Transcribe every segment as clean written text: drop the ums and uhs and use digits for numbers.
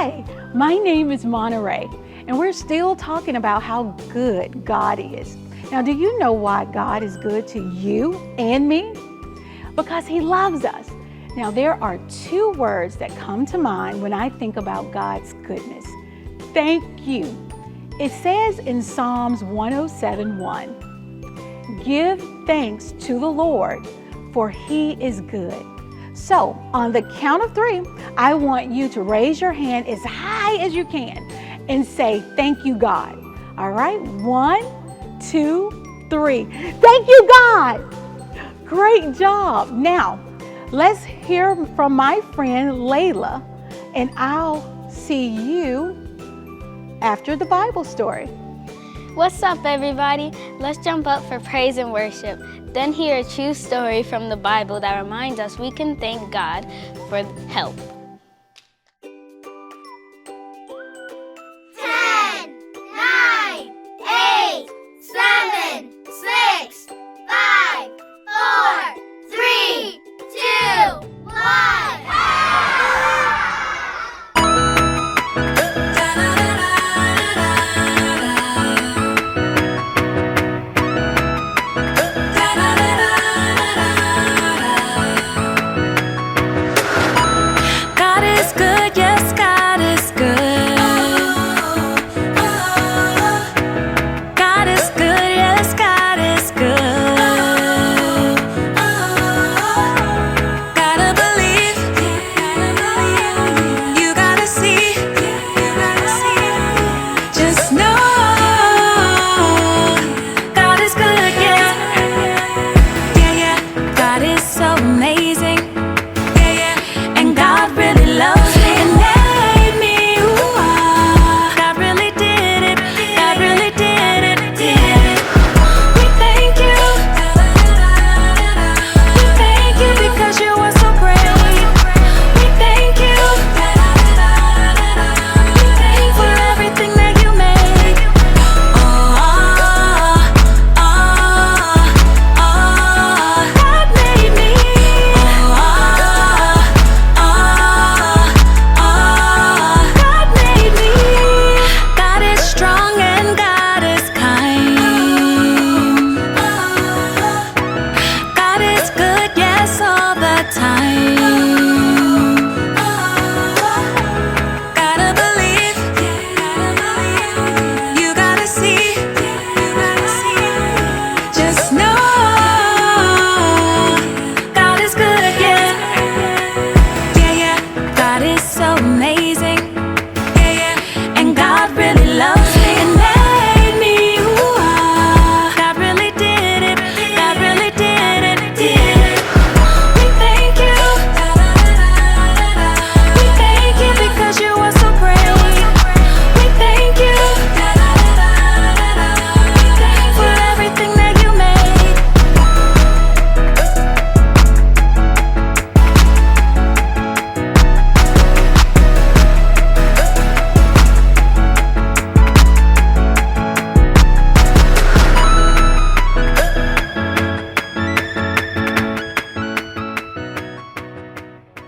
Hi, my name is Monterey, and we're still talking about how good God is. Now, do you know why God is good to you and me? Because He loves us. Now, there are two words that come to mind when I think about God's goodness. Thank you. It says in Psalms 107:1, "Give thanks to the Lord, for He is good." So, on the count of 3, I want you to raise your hand as high as you can and say, "Thank you, God." All right, 1, 2, 3. Thank you, God. Great job. Now, let's hear from my friend Layla, and I'll see you after the Bible story. What's up, everybody? Let's jump up for praise and worship. Then hear a true story from the Bible that reminds us we can thank God for help. 10, 9, 8, 7, 6, 5, 4, 3, 2, 1.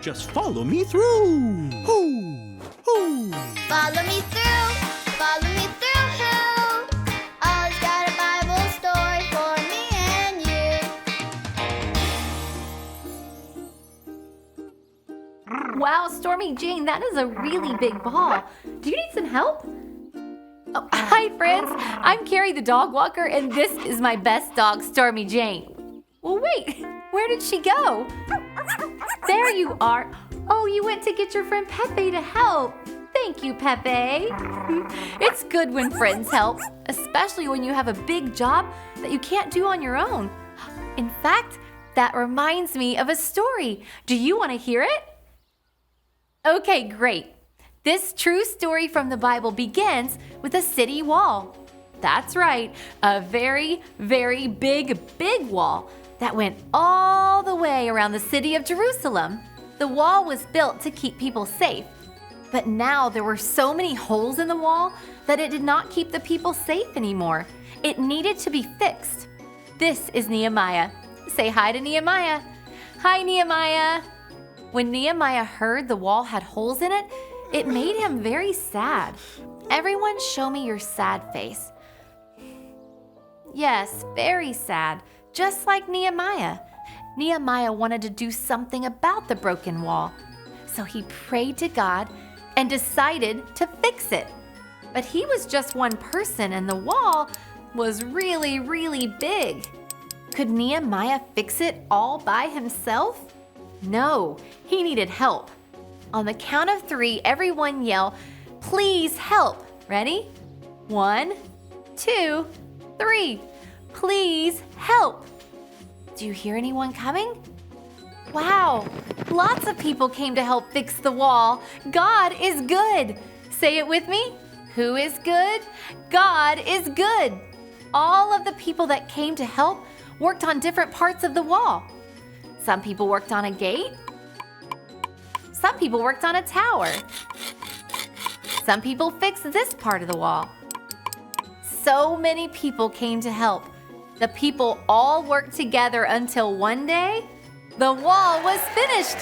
Just follow me through. Hoo, hoo. Follow me through, follow me through, who? Always got a Bible story for me and you. Wow, Stormy Jane, that is a really big ball. Do you need some help? Oh, hi, friends. I'm Carrie the dog walker, and this is my best dog, Stormy Jane. Well, wait, where did she go? There you are. Oh, you went to get your friend Pepe to help. Thank you, Pepe. It's good when friends help, especially when you have a big job that you can't do on your own. In fact, that reminds me of a story. Do you want to hear it? Okay, great. This true story from the Bible begins with a city wall. That's right, a very, very big wall that went all the way around the city of Jerusalem. The wall was built to keep people safe, but now there were so many holes in the wall that it did not keep the people safe anymore. It needed to be fixed. This is Nehemiah. Say hi to Nehemiah. Hi, Nehemiah. When Nehemiah heard the wall had holes in it, It made him very sad. Everyone show me your sad face. Yes, very sad, just like Nehemiah. Nehemiah wanted to do something about the broken wall. So he prayed to God and decided to fix it. But he was just one person and the wall was really, really big. Could Nehemiah fix it all by himself? No, he needed help. On the count of 3, everyone yell, "Please help." Ready? 1, 2, 3. Please help. Do you hear anyone coming? Wow, lots of people came to help fix the wall. God is good. Say it with me. Who is good? God is good. All of the people that came to help worked on different parts of the wall. Some people worked on a gate. Some people worked on a tower. Some people fixed this part of the wall. So many people came to help. The people all worked together until one day, the wall was finished.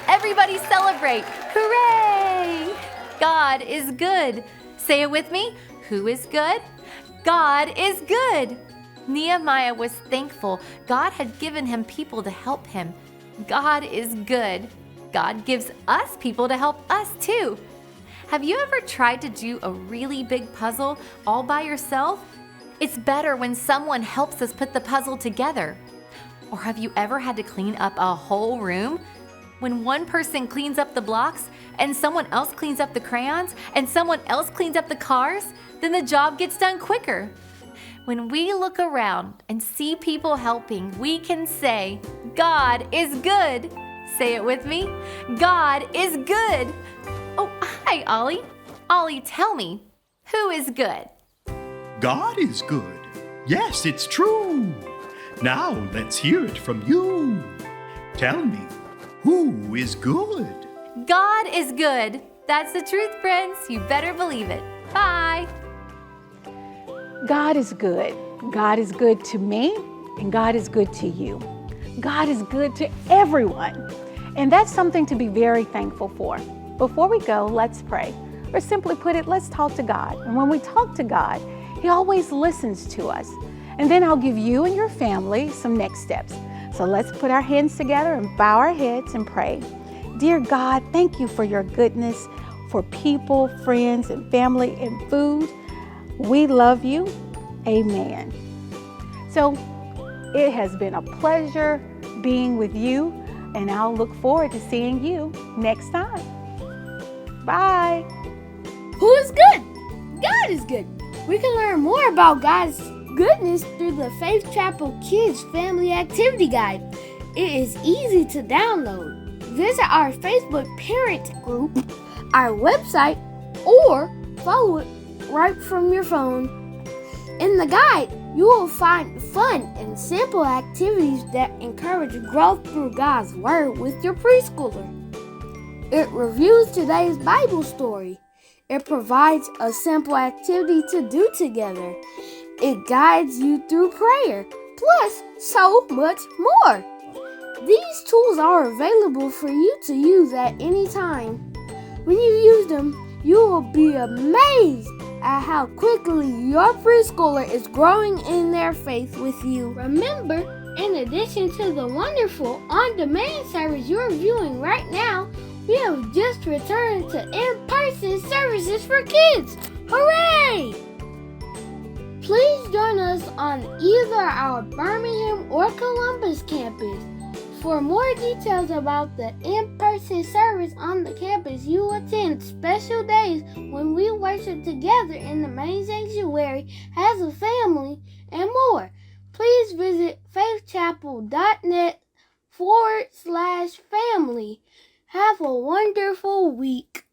Everybody celebrate. Hooray! God is good. Say it with me. Who is good? God is good. Nehemiah was thankful. God had given him people to help him. God is good. God gives us people to help us too. Have you ever tried to do a really big puzzle all by yourself? It's better when someone helps us put the puzzle together. Or have you ever had to clean up a whole room? When one person cleans up the blocks and someone else cleans up the crayons and someone else cleans up the cars, then the job gets done quicker. When we look around and see people helping, we can say, God is good. Say it with me. God is good. Oh, hi, Ollie. Ollie, tell me, who is good? God is good. Yes, it's true. Now let's hear it from you. Tell me, who is good? God is good. That's the truth, friends. You better believe it. Bye. God is good. God is good to me, and God is good to you. God is good to everyone. And that's something to be very thankful for. Before we go, let's pray. Or simply put it, let's talk to God. And when we talk to God, He always listens to us. And then I'll give you and your family some next steps. So let's put our hands together and bow our heads and pray. Dear God, thank you for your goodness, for people, friends, and family and food. We love you. Amen. So it has been a pleasure being with you, and I'll look forward to seeing you next time. Bye. Who is good? God is good. We can learn more about God's goodness through the FaithChapel Kids Family Activity Guide. It is easy to download. Visit our Facebook parent group, our website, or follow it right from your phone. In the guide, you will find fun and simple activities that encourage growth through God's Word with your preschooler. It reviews today's Bible story. It provides a simple activity to do together. It guides you through prayer, plus so much more. These tools are available for you to use at any time. When you use them, you will be amazed at how quickly your preschooler is growing in their faith with you. Remember, in addition to the wonderful on-demand service you're viewing right now, we have just returned to in-person services for kids. Hooray! Please join us on either our Birmingham or Columbus campus. For more details about the in-person service on the campus, you attend special days when we worship together in the main sanctuary as a family and more. Please visit faithchapel.net/family. Have a wonderful week.